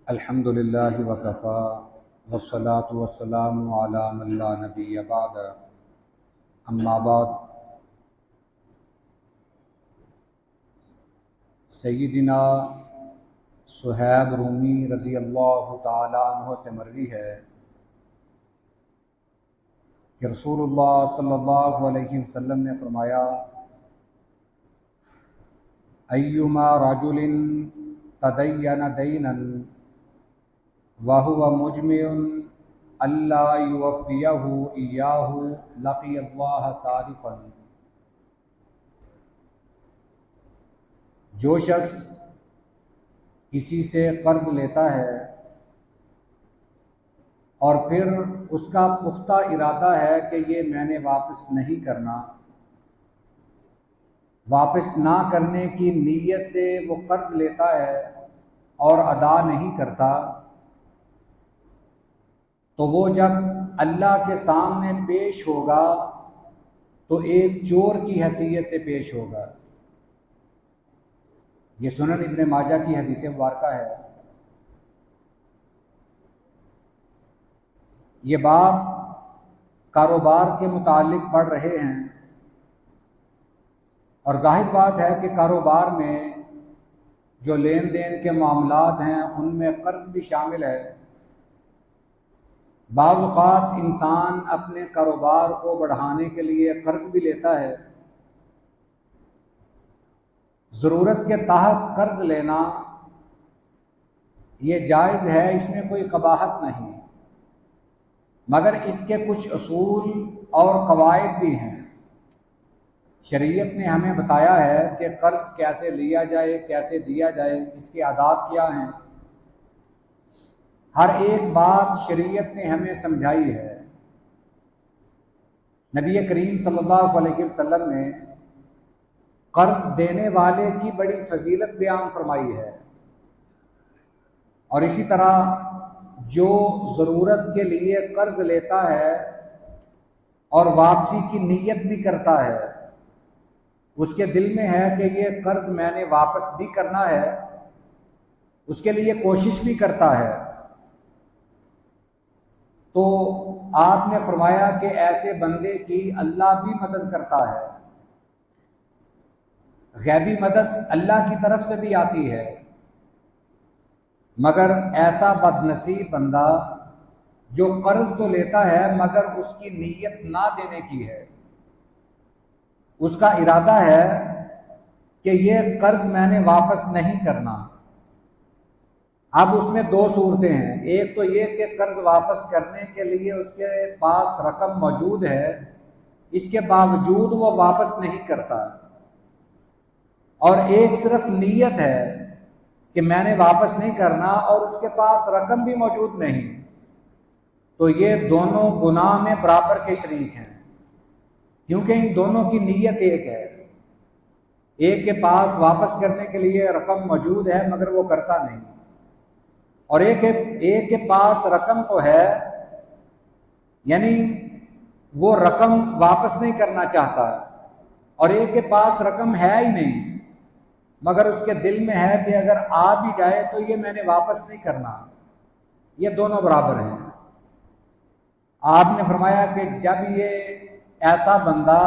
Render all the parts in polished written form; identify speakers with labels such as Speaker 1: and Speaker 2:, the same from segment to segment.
Speaker 1: الحمد للہ وکفا والصلاة والسلام علی من لا نبی بعد اما بعد سیدنا صہیب رومی رضی اللہ تعالی عنہ سے مروی ہے کہ رسول اللہ صلی اللہ علیہ وسلم نے فرمایا ایما رجل تدین دینا وَهُوَ مُجْمِعٌ اللہ يُوَفِّيَهُ إِيَّاهُ لَقِيَ اللَّهَ صَادِقًا۔ جو شخص کسی سے قرض لیتا ہے اور پھر اس کا پختہ ارادہ ہے کہ یہ میں نے واپس نہیں کرنا، واپس نہ کرنے کی نیت سے وہ قرض لیتا ہے اور ادا نہیں کرتا، تو وہ جب اللہ کے سامنے پیش ہوگا تو ایک چور کی حیثیت سے پیش ہوگا۔ یہ سنن ابن ماجہ کی حدیث مبارکہ ہے۔ یہ باب کاروبار کے متعلق پڑھ رہے ہیں، اور ظاہر بات ہے کہ کاروبار میں جو لین دین کے معاملات ہیں ان میں قرض بھی شامل ہے۔ بعض اوقات انسان اپنے کاروبار کو بڑھانے کے لیے قرض بھی لیتا ہے۔ ضرورت کے تحت قرض لینا یہ جائز ہے، اس میں کوئی قباحت نہیں، مگر اس کے کچھ اصول اور قواعد بھی ہیں۔ شریعت نے ہمیں بتایا ہے کہ قرض کیسے لیا جائے، کیسے دیا جائے، اس کے آداب کیا ہیں۔ ہر ایک بات شریعت نے ہمیں سمجھائی ہے۔ نبی کریم صلی اللہ علیہ وسلم نے قرض دینے والے کی بڑی فضیلت بیان فرمائی ہے، اور اسی طرح جو ضرورت کے لیے قرض لیتا ہے اور واپسی کی نیت بھی کرتا ہے، اس کے دل میں ہے کہ یہ قرض میں نے واپس بھی کرنا ہے، اس کے لیے کوشش بھی کرتا ہے، تو آپ نے فرمایا کہ ایسے بندے کی اللہ بھی مدد کرتا ہے۔ غیبی مدد اللہ کی طرف سے بھی آتی ہے، مگر ایسا بد نصیب بندہ جو قرض تو لیتا ہے مگر اس کی نیت نہ دینے کی ہے، اس کا ارادہ ہے کہ یہ قرض میں نے واپس نہیں کرنا۔ اب اس میں دو صورتیں ہیں، ایک تو یہ کہ قرض واپس کرنے کے لیے اس کے پاس رقم موجود ہے، اس کے باوجود وہ واپس نہیں کرتا، اور ایک صرف نیت ہے کہ میں نے واپس نہیں کرنا اور اس کے پاس رقم بھی موجود نہیں، تو یہ دونوں گناہ میں برابر کے شریک ہیں، کیونکہ ان دونوں کی نیت ایک ہے۔ ایک کے پاس واپس کرنے کے لیے رقم موجود ہے مگر وہ کرتا نہیں، اور ایک کے پاس رقم تو ہے، یعنی وہ رقم واپس نہیں کرنا چاہتا، اور ایک کے پاس رقم ہے ہی نہیں مگر اس کے دل میں ہے کہ اگر آ بھی جائے تو یہ میں نے واپس نہیں کرنا۔ یہ دونوں برابر ہیں۔ آپ نے فرمایا کہ جب یہ ایسا بندہ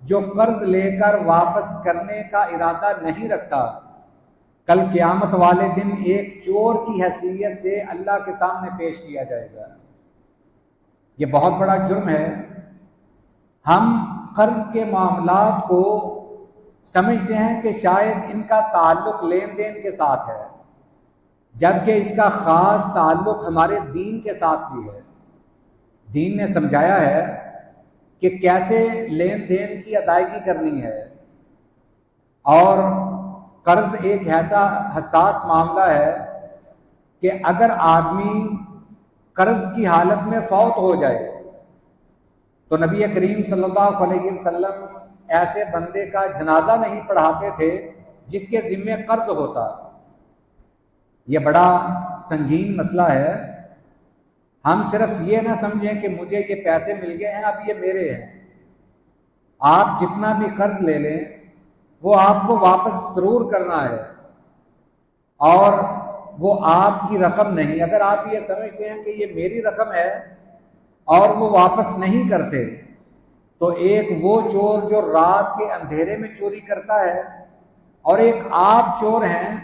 Speaker 1: جو قرض لے کر واپس کرنے کا ارادہ نہیں رکھتا، کل قیامت والے دن ایک چور کی حیثیت سے اللہ کے سامنے پیش کیا جائے گا۔ یہ بہت بڑا جرم ہے۔ ہم قرض کے معاملات کو سمجھتے ہیں کہ شاید ان کا تعلق لین دین کے ساتھ ہے، جبکہ اس کا خاص تعلق ہمارے دین کے ساتھ بھی ہے۔ دین نے سمجھایا ہے کہ کیسے لین دین کی ادائیگی کرنی ہے، اور قرض ایک ایسا حساس معاملہ ہے کہ اگر آدمی قرض کی حالت میں فوت ہو جائے تو نبی کریم صلی اللہ علیہ وسلم ایسے بندے کا جنازہ نہیں پڑھاتے تھے جس کے ذمے قرض ہوتا۔ یہ بڑا سنگین مسئلہ ہے۔ ہم صرف یہ نہ سمجھیں کہ مجھے یہ پیسے مل گئے ہیں اب یہ میرے ہیں۔ آپ جتنا بھی قرض لے لیں وہ آپ کو واپس ضرور کرنا ہے، اور وہ آپ کی رقم نہیں. اگر آپ یہ سمجھتے ہیں کہ یہ میری رقم ہے اور وہ واپس نہیں کرتے، تو ایک وہ چور جو رات کے اندھیرے میں چوری کرتا ہے، اور ایک آپ چور ہیں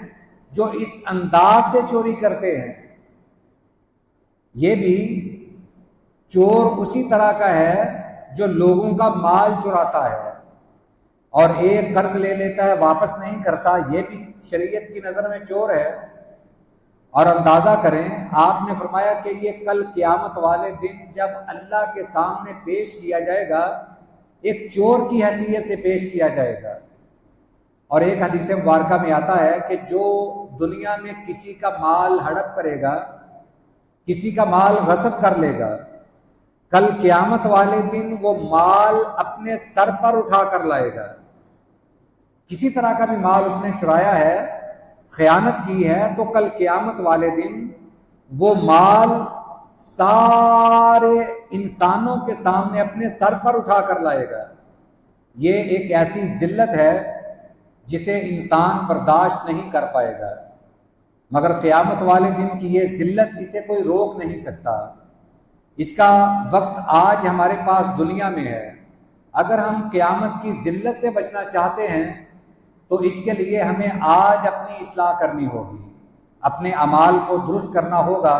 Speaker 1: جو اس انداز سے چوری کرتے ہیں. یہ بھی چور اسی طرح کا ہے جو لوگوں کا مال چراتا ہے، اور ایک قرض لے لیتا ہے واپس نہیں کرتا، یہ بھی شریعت کی نظر میں چور ہے. اور اندازہ کریں، آپ نے فرمایا کہ یہ کل قیامت والے دن جب اللہ کے سامنے پیش کیا جائے گا، ایک چور کی حیثیت سے پیش کیا جائے گا. اور ایک حدیث مبارکہ میں آتا ہے کہ جو دنیا میں کسی کا مال ہڑپ کرے گا، کسی کا مال غصب کر لے گا، کل قیامت والے دن وہ مال اپنے سر پر اٹھا کر لائے گا. کسی طرح کا بھی مال اس نے چرایا ہے، خیانت کی ہے، تو کل قیامت والے دن وہ مال سارے انسانوں کے سامنے اپنے سر پر اٹھا کر لائے گا. یہ ایک ایسی ذلت ہے جسے انسان برداشت نہیں کر پائے گا، مگر قیامت والے دن کی یہ ذلت اسے کوئی روک نہیں سکتا. اس کا وقت آج ہمارے پاس دنیا میں ہے. اگر ہم قیامت کی ذلت سے بچنا چاہتے ہیں تو اس کے لیے ہمیں آج اپنی اصلاح کرنی ہوگی، اپنے اعمال کو درست کرنا ہوگا.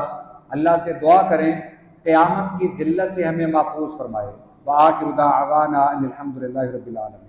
Speaker 1: اللہ سے دعا کریں قیامت کی ذلت سے ہمیں محفوظ فرمائے. وآخر دعوانا ان الحمد للہ رب العالمین.